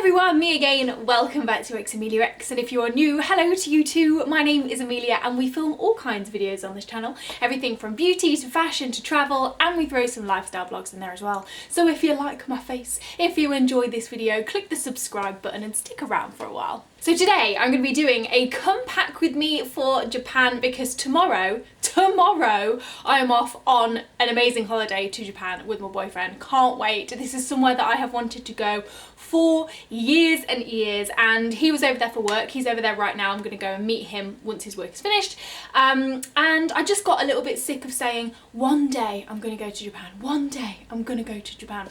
everyone, me again. Welcome back to xameliax, and if you are new, hello to you too. My name is Amelia and we film all kinds of videos on this channel. Everything from beauty to fashion to travel, and we throw some lifestyle vlogs in there as well. So if you like my face, if you enjoyed this video, click the subscribe button and stick around for a while. So today I'm going to be doing a come pack with me for Japan because tomorrow I am off on an amazing holiday to Japan with my boyfriend. Can't wait. This is somewhere that I have wanted to go for years and years, and he was over there for work. He's over there right now. I'm going to go and meet him once his work is finished. And I just got a little bit sick of saying, one day I'm going to go to Japan. One day I'm going to go to Japan.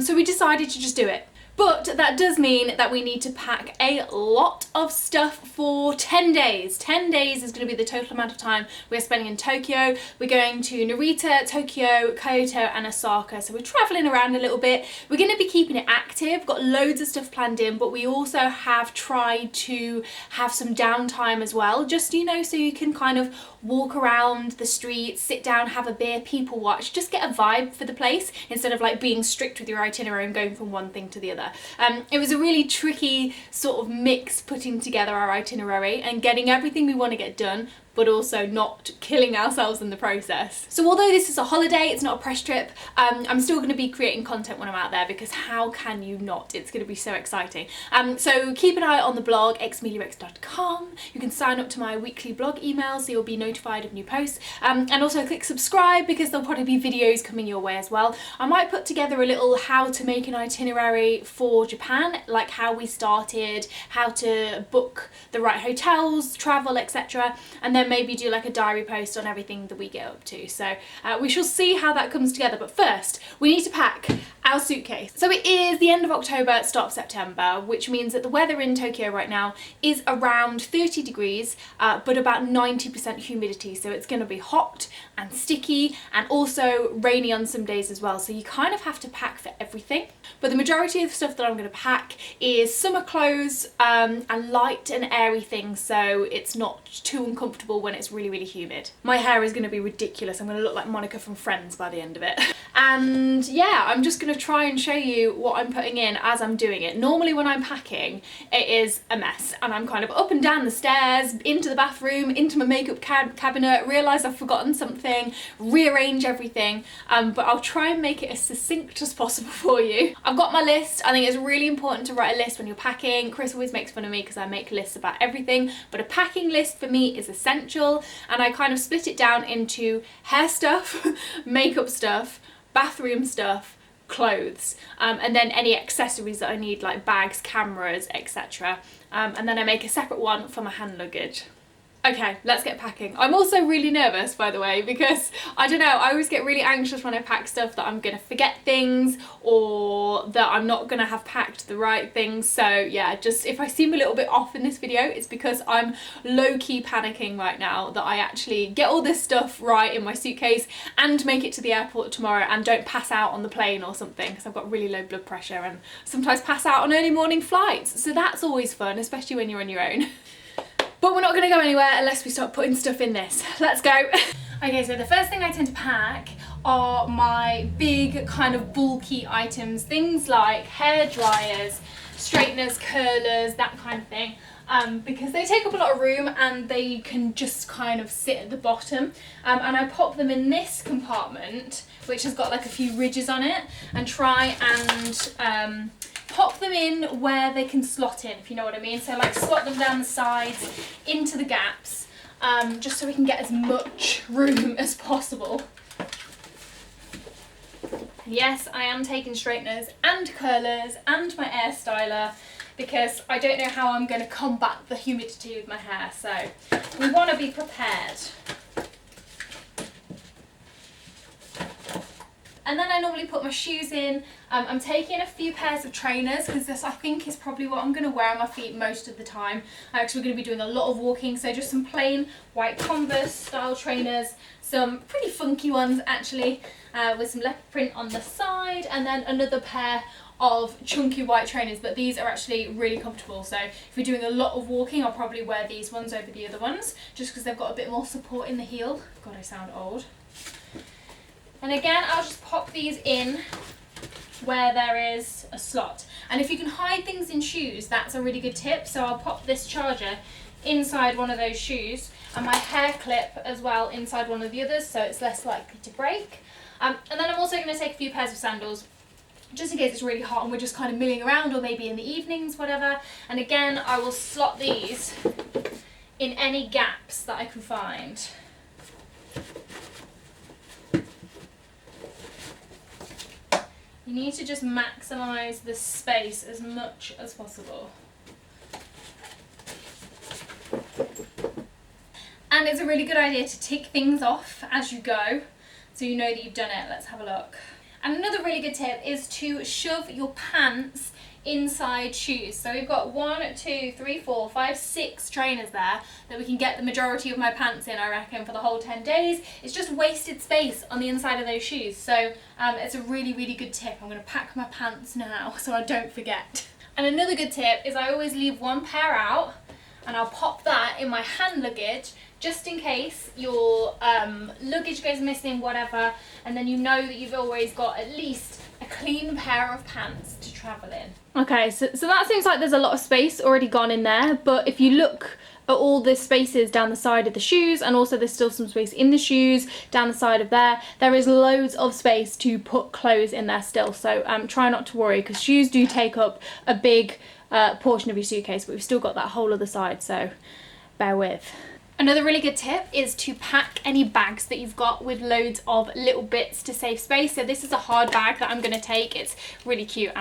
So we decided to just do it. But that does mean that we need to pack a lot of stuff for 10 days. 10 days is going to be the total amount of time we're spending in Tokyo. We're going to Narita, Tokyo, Kyoto and Osaka. So we're travelling around a little bit. We're going to be keeping it active. Got loads of stuff planned in, but we also have tried to have some downtime as well. Just, you know, so you can kind of walk around the streets, sit down, have a beer, people watch, just get a vibe for the place instead of like being strict with your itinerary and going from one thing to the other. It was a really tricky sort of mix putting together our itinerary and getting everything we want to get done, but also not killing ourselves in the process. So although this is a holiday, it's not a press trip, I'm still going to be creating content when I'm out there because how can you not? It's going to be so exciting. So keep an eye on the blog, xameliax.com. You can sign up to my weekly blog email so you'll be notified of new posts. And also click subscribe because there'll probably be videos coming your way as well. I might put together a little how to make an itinerary for Japan, like how we started, how to book the right hotels, travel, etc. And then maybe do like a diary post on everything that we get up to. So we shall see how that comes together, but first we need to pack our suitcase. So it is the end of October, start of September, which means that the weather in Tokyo right now is around 30 degrees, but about 90% humidity. So it's going to be hot and sticky and also rainy on some days as well. So you kind of have to pack for everything. But the majority of the stuff that I'm going to pack is summer clothes and light and airy things, so it's not too uncomfortable when it's really, really humid. My hair is going to be ridiculous. I'm going to look like Monica from Friends by the end of it. And yeah, I'm just going to try and show you what I'm putting in as I'm doing it. Normally when I'm packing, it is a mess and I'm kind of up and down the stairs, into the bathroom, into my makeup cabinet, realise I've forgotten something, rearrange everything, but I'll try and make it as succinct as possible for you. I've got my list. I think it's really important to write a list when you're packing. Chris always makes fun of me because I make lists about everything, but a packing list for me is essential, and I kind of split it down into hair stuff, makeup stuff, bathroom stuff, clothes, and then any accessories that I need like bags, cameras, etc. And then I make a separate one for my hand luggage. Okay, let's get packing. I'm also really nervous, by the way, because I don't know, I always get really anxious when I pack stuff that I'm gonna forget things or that I'm not gonna have packed the right things. So yeah, just if I seem a little bit off in this video, it's because I'm low-key panicking right now that I actually get all this stuff right in my suitcase and make it to the airport tomorrow and don't pass out on the plane or something, because I've got really low blood pressure and sometimes pass out on early morning flights. So that's always fun, especially when you're on your own. But we're not going to go anywhere unless we start putting stuff in this. Let's go. Okay, so the first thing I tend to pack are my big kind of bulky items. Things like hair dryers, straighteners, curlers, that kind of thing. Because they take up a lot of room and they can just kind of sit at the bottom. And I pop them in this compartment, which has got like a few ridges on it, and try and pop them in where they can slot in, if you know what I mean. So like slot them down the sides into the gaps, just so we can get as much room as possible. Yes, I am taking straighteners and curlers and my air styler because I don't know how I'm going to combat the humidity with my hair, so we want to be prepared. And then I normally put my shoes in. I'm taking a few pairs of trainers because this I think is probably what I'm going to wear on my feet most of the time. Actually, we're going to be doing a lot of walking, so just some plain white Converse style trainers, some pretty funky ones actually, with some leopard print on the side, and then another pair of chunky white trainers, but these are actually really comfortable. So if you're doing a lot of walking, I'll probably wear these ones over the other ones just because they've got a bit more support in the heel. God, I sound old. And again, I'll just pop these in where there is a slot. And if you can hide things in shoes, that's a really good tip. So I'll pop this charger inside one of those shoes, and my hair clip as well inside one of the others, so it's less likely to break. And then I'm also going to take a few pairs of sandals, just in case it's really hot and we're just kind of milling around, or maybe in the evenings, whatever. And again, I will slot these in any gaps that I can find. You need to just maximise the space as much as possible. And it's a really good idea to tick things off as you go, so you know that you've done it. Let's have a look. And another really good tip is to shove your pants inside shoes. So we've got 1, 2, 3, 4, 5, 6 trainers there that we can get the majority of my pants in, I reckon, for the whole 10 days. It's just wasted space on the inside of those shoes. So it's a really, really good tip. I'm going to pack my pants now so I don't forget. And another good tip is I always leave one pair out, and I'll pop that in my hand luggage just in case your luggage goes missing, whatever, and then you know that you've always got at least a clean pair of pants to travel in. Okay, so that seems like there's a lot of space already gone in there, but if you look at all the spaces down the side of the shoes, and also there's still some space in the shoes down the side of there is loads of space to put clothes in there still. So try not to worry, because shoes do take up a big portion of your suitcase, but we've still got that whole other side, so bear with. Another really good tip is to pack any bags that you've got with loads of little bits to save space. So this is a hard bag that I'm going to take. It's really cute and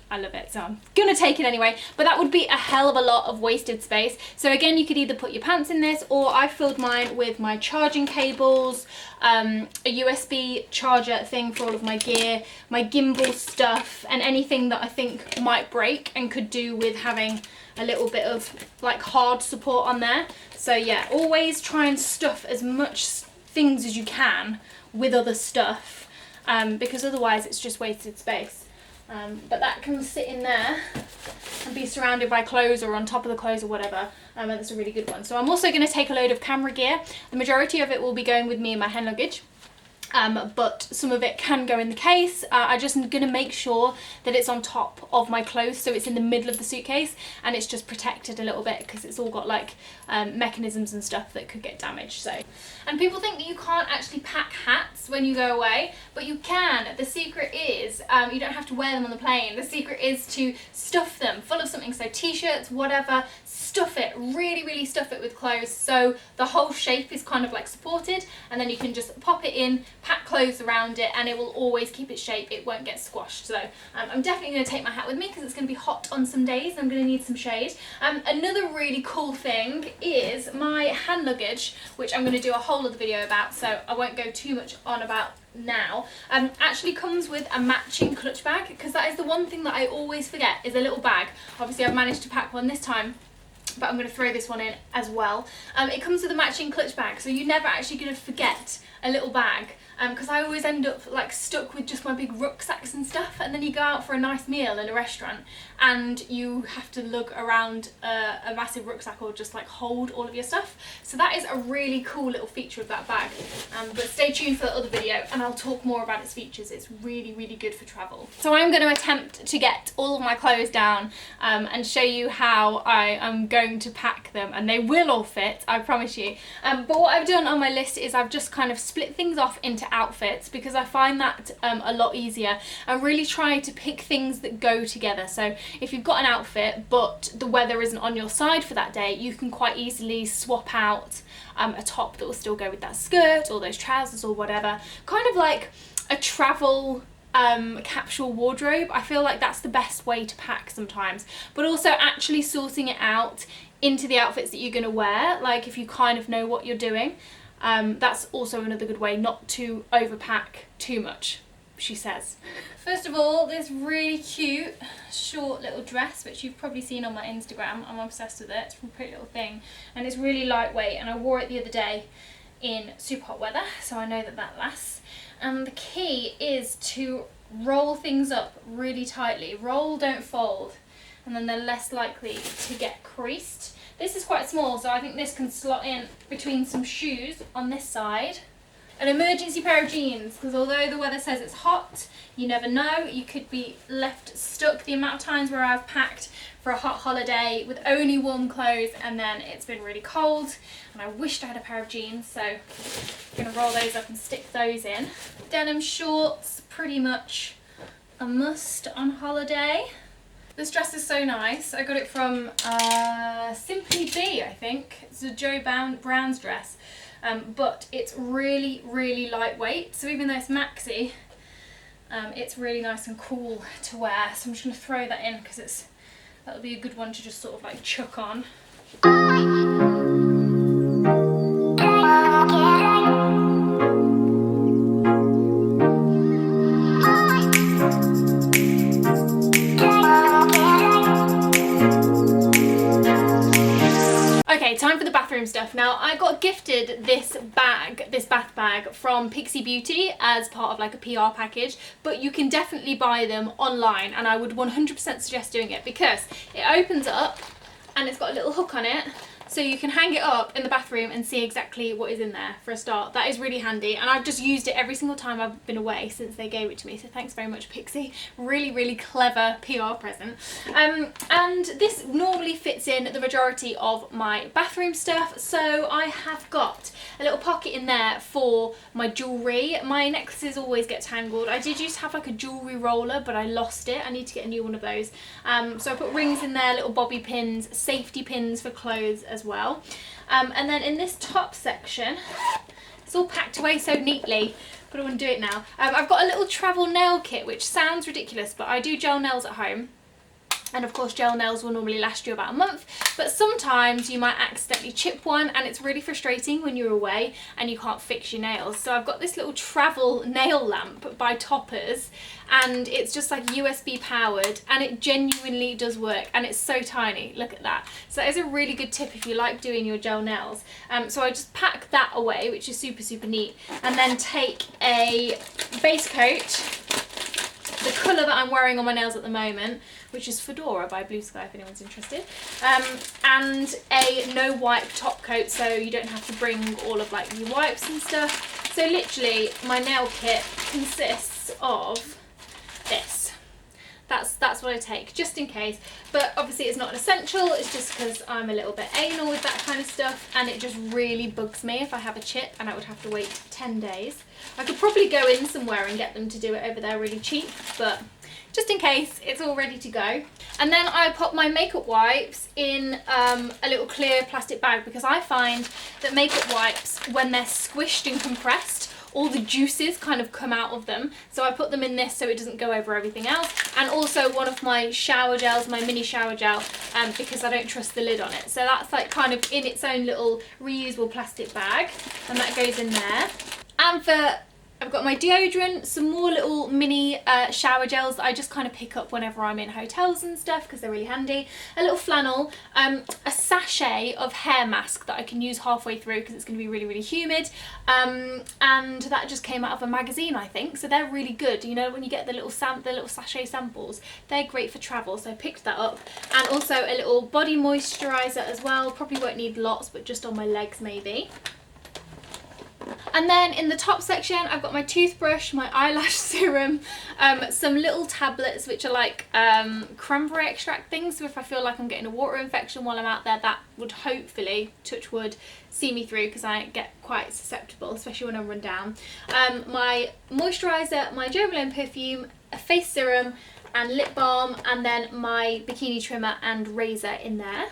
I love it, so I'm going to take it anyway. But that would be a hell of a lot of wasted space. So again, you could either put your pants in this, or I filled mine with my charging cables, a USB charger thing for all of my gear, my gimbal stuff, and anything that I think might break and could do with having a little bit of like hard support on there. So yeah, always try and stuff as much things as you can with other stuff, because otherwise it's just wasted space. But that can sit in there and be surrounded by clothes or on top of the clothes or whatever, and that's a really good one. So I'm also going to take a load of camera gear. The majority of it will be going with me in my hand luggage. But some of it can go in the case. I just am going to make sure that it's on top of my clothes, so it's in the middle of the suitcase and it's just protected a little bit, because it's all got like mechanisms and stuff that could get damaged. So, and people think that you can't actually pack hats when you go away, but you can. The secret is you don't have to wear them on the plane. The secret is to stuff them full of something, so t-shirts, whatever. Stuff it, really stuff it with clothes, so the whole shape is kind of like supported, and then you can just pop it in, pack clothes around it, and it will always keep its shape. It won't get squashed. So I'm definitely going to take my hat with me, because it's going to be hot on some days and I'm going to need some shade. Another really cool thing is my hand luggage, which I'm going to do a whole other video about, so I won't go too much on about now. Actually comes with a matching clutch bag, because that is the one thing that I always forget, is a little bag. Obviously I've managed to pack one this time, but I'm going to throw this one in as well. It comes with a matching clutch bag, so you're never actually going to forget a little bag, because I always end up like stuck with just my big rucksacks and stuff, and then you go out for a nice meal in a restaurant and you have to lug around a massive rucksack, or just like hold all of your stuff. So that is a really cool little feature of that bag, but stay tuned for the other video and I'll talk more about its features. It's really good for travel. So I'm going to attempt to get all of my clothes down and show you how I am going to pack them, and they will all fit, I promise you. But what I've done on my list is I've just kind of split things off into outfits, because I find that a lot easier, and really try to pick things that go together. So if you've got an outfit but the weather isn't on your side for that day, you can quite easily swap out a top that will still go with that skirt or those trousers or whatever, kind of like a travel capsule wardrobe. I feel like that's the best way to pack sometimes, but also actually sorting it out into the outfits that you're going to wear, like if you kind of know what you're doing. That's also another good way not to overpack too much, she says. First of all, this really cute short little dress, which you've probably seen on my Instagram. I'm obsessed with it. It's from Pretty Little Thing, and it's really lightweight, and I wore it the other day in super hot weather, so I know that that lasts. And the key is to roll things up really tightly. Roll, don't fold, and then they're less likely to get creased. This is quite small, so I think this can slot in between some shoes on this side, an emergency pair of jeans, because although the weather says it's hot, you never know, you could be left stuck. The amount of times where I've packed for a hot holiday with only warm clothes and then it's been really cold and I wished I had a pair of jeans, so I'm going to roll those up and stick those in. Denim shorts, pretty much a must on holiday. This dress is so nice. I got it from Simply Be, I think. It's a Joe Brown's dress, but it's really, really lightweight. So even though it's maxi, it's really nice and cool to wear. So I'm just going to throw that in because that'll be a good one to just sort of like chuck on. Okay, time for the bathroom stuff. Now, I got gifted this bath bag from Pixie Beauty as part of like a PR package, but you can definitely buy them online and I would 100% suggest doing it because it opens up and it's got a little hook on it, so you can hang it up in the bathroom and see exactly what is in there for a start. That is really handy and I've just used it every single time I've been away since they gave it to me, so thanks very much, Pixie. Really, really clever PR present. And this normally fits in the majority of my bathroom stuff, so I have got a little pocket in there for my jewellery. My necklaces always get tangled. I did used to have like a jewellery roller, but I lost it. I need to get a new one of those. So I put rings in there, little bobby pins, safety pins for clothes as well. And then in this top section, it's all packed away so neatly, but I want to do it now. I've got a little travel nail kit, which sounds ridiculous, but I do gel nails at home. And of course gel nails will normally last you about a month, but sometimes you might accidentally chip one and it's really frustrating when you're away and you can't fix your nails. So I've got this little travel nail lamp by Toppers and it's just like USB powered and it genuinely does work and it's so tiny. Look at that. So that is a really good tip if you like doing your gel nails. So I just pack that away, which is super, super neat, and then take a base coat, the colour that I'm wearing on my nails at the moment, which is Fedora by Blue Sky if anyone's interested, and a no wipe top coat so you don't have to bring all of like your wipes and stuff. So literally my nail kit consists of this. That's what I take just in case, but obviously it's not an essential, it's just because I'm a little bit anal with that kind of stuff and it just really bugs me if I have a chip and I would have to wait 10 days. I could probably go in somewhere and get them to do it over there really cheap, but just in case, it's all ready to go. And then I pop my makeup wipes in a little clear plastic bag because I find that makeup wipes, when they're squished and compressed, all the juices kind of come out of them. So I put them in this so it doesn't go over everything else. And also one of my shower gels, my mini shower gel, because I don't trust the lid on it. So that's like kind of in its own little reusable plastic bag and that goes in there. And I've got my deodorant, some more little mini shower gels that I just kind of pick up whenever I'm in hotels and stuff because they're really handy. A little flannel, a sachet of hair mask that I can use halfway through because it's going to be really, really humid. And that just came out of a magazine, I think. So they're really good. You know, when you get the little sachet samples, they're great for travel. So I picked that up. And also a little body moisturiser as well. Probably won't need lots, but just on my legs maybe. And then in the top section I've got my toothbrush, my eyelash serum, some little tablets which are like cranberry extract things, so if I feel like I'm getting a water infection while I'm out there, that would hopefully, touch wood, see me through because I get quite susceptible, especially when I run down. My moisturiser, my Jo Malone perfume, a face serum and lip balm, and then my bikini trimmer and razor in there.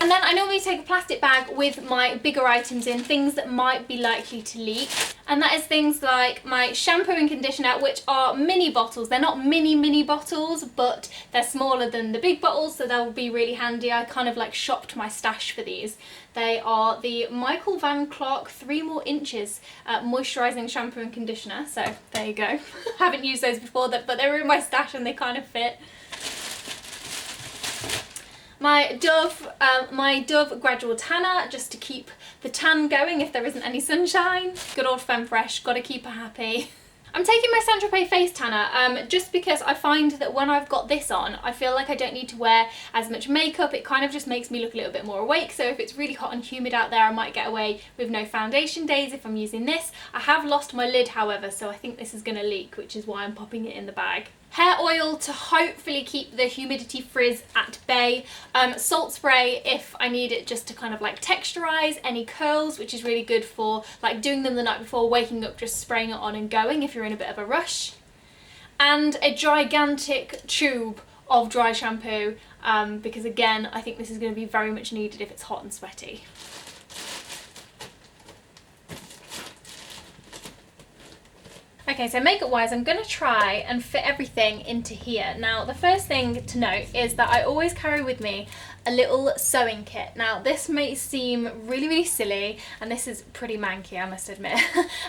And then I normally take a plastic bag with my bigger items in, things that might be likely to leak. And that is things like my shampoo and conditioner, which are mini bottles. They're not mini bottles, but they're smaller than the big bottles, so they'll be really handy. I kind of like shopped my stash for these. They are the Michael Van Clark 3 More Inches moisturising shampoo and conditioner. So there you go. Haven't used those before, but they were in my stash and they kind of fit. My Dove Gradual Tanner, just to keep the tan going if there isn't any sunshine. Good old Femme Fresh, gotta keep her happy. I'm taking my Saint Tropez face tanner just because I find that when I've got this on, I feel like I don't need to wear as much makeup. It kind of just makes me look a little bit more awake. So if it's really hot and humid out there, I might get away with no foundation days if I'm using this. I have lost my lid, however, so I think this is going to leak, which is why I'm popping it in the bag. Hair oil to hopefully keep the humidity frizz at bay. Salt spray if I need it just to kind of like texturize any curls, which is really good for like doing them the night before, waking up, just spraying it on and going if you're in a bit of a rush. And a gigantic tube of dry shampoo because again, I think this is going to be very much needed if it's hot and sweaty. Okay, so makeup wise, I'm going to try and fit everything into here. Now, the first thing to note is that I always carry with me a little sewing kit. Now, this may seem really, really silly, and this is pretty manky, I must admit.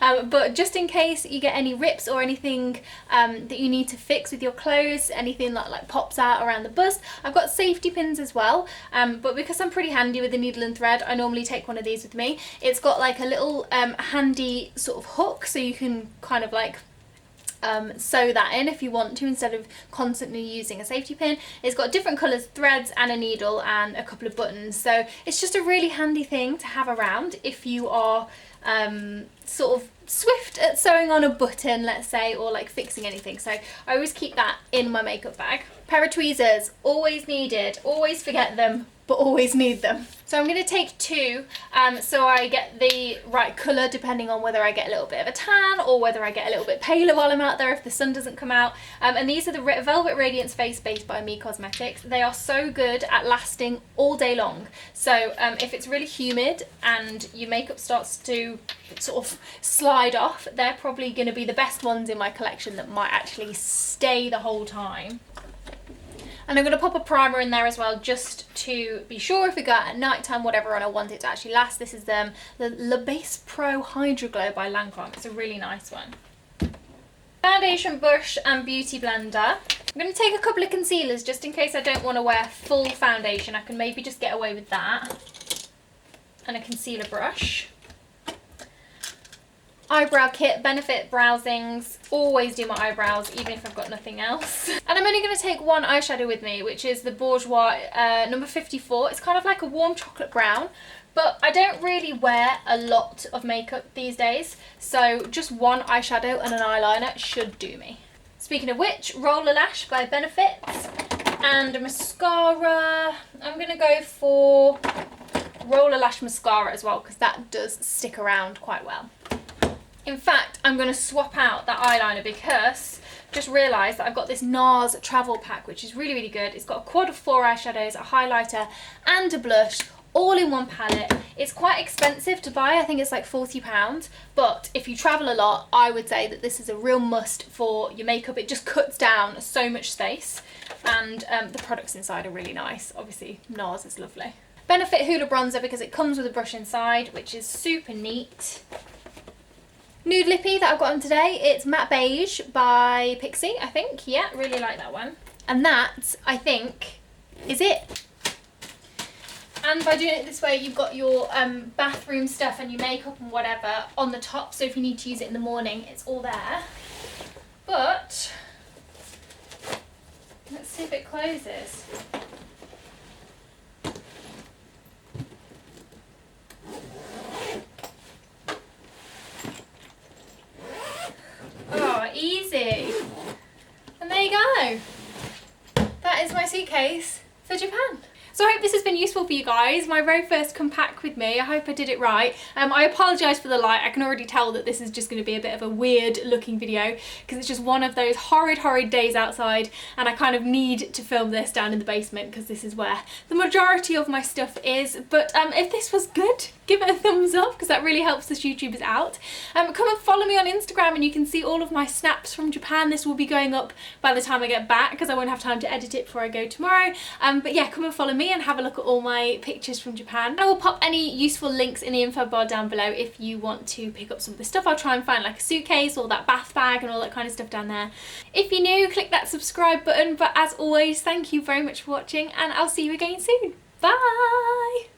But just in case you get any rips or anything that you need to fix with your clothes, anything that like pops out around the bust, I've got safety pins as well. But because I'm pretty handy with the needle and thread, I normally take one of these with me. It's got like a little handy sort of hook, so you can kind of like sew that in if you want to instead of constantly using a safety pin. It's got different colours, threads and a needle and a couple of buttons, so it's just a really handy thing to have around if you are sort of swift at sewing on a button, let's say, or like fixing anything. So I always keep that in my makeup bag. Pair of tweezers, always needed, always forget them, but always need them. So I'm going to take two so I get the right colour depending on whether I get a little bit of a tan or whether I get a little bit paler while I'm out there if the sun doesn't come out. And these are the Velvet Radiance Face Base by Me Cosmetics. They are so good at lasting all day long. So if it's really humid and your makeup starts to sort of slide off, they're probably going to be the best ones in my collection that might actually stay the whole time. And I'm going to pop a primer in there as well, just to be sure if we go out at night time, whatever, and I want it to actually last. This is the La Base Pro Hydro Glow by Lancome. It's a really nice one. Foundation brush and beauty blender. I'm going to take a couple of concealers just in case I don't want to wear full foundation. I can maybe just get away with that. And a concealer brush. Eyebrow kit, Benefit Browsings. Always do my eyebrows even if I've got nothing else. And I'm only going to take one eyeshadow with me, which is the Bourjois number 54. It's kind of like a warm chocolate brown, but I don't really wear a lot of makeup these days, so just one eyeshadow and an eyeliner should do me. Speaking of which, Roller Lash by Benefit, and a mascara. I'm going to go for Roller Lash mascara as well because that does stick around quite well. In fact, I'm going to swap out that eyeliner because I just realised that I've got this NARS travel pack, which is really, really good. It's got a quad of 4 eyeshadows, a highlighter and a blush, all in one palette. It's quite expensive to buy. I think it's like £40, but if you travel a lot, I would say that this is a real must for your makeup. It just cuts down so much space, and the products inside are really nice. Obviously, NARS is lovely. Benefit Hoola Bronzer because it comes with a brush inside, which is super neat. Nude lippy that I've got on today, it's Matte Beige by Pixie, I think. Yeah, really like that one. And that, I think, is it. And by doing it this way, you've got your bathroom stuff and your makeup and whatever on the top, so if you need to use it in the morning, it's all there. But let's see if it closes. Oh, easy. And there you go. That is my suitcase for Japan. So I hope this has been useful for you guys. My very first come pack with me. I hope I did it right. I apologise for the light. I can already tell that this is just going to be a bit of a weird looking video because it's just one of those horrid days outside, and I kind of need to film this down in the basement because this is where the majority of my stuff is. But if this was good, give it a thumbs up because that really helps us YouTubers out. Come and follow me on Instagram and you can see all of my snaps from Japan. This will be going up by the time I get back because I won't have time to edit it before I go tomorrow. But yeah, come and follow me and have a look at all my pictures from Japan. I will pop any useful links in the info bar down below if you want to pick up some of the stuff. I'll try and find like a suitcase or that bath bag and all that kind of stuff down there. If you're new, click that subscribe button. But as always, thank you very much for watching and I'll see you again soon. Bye!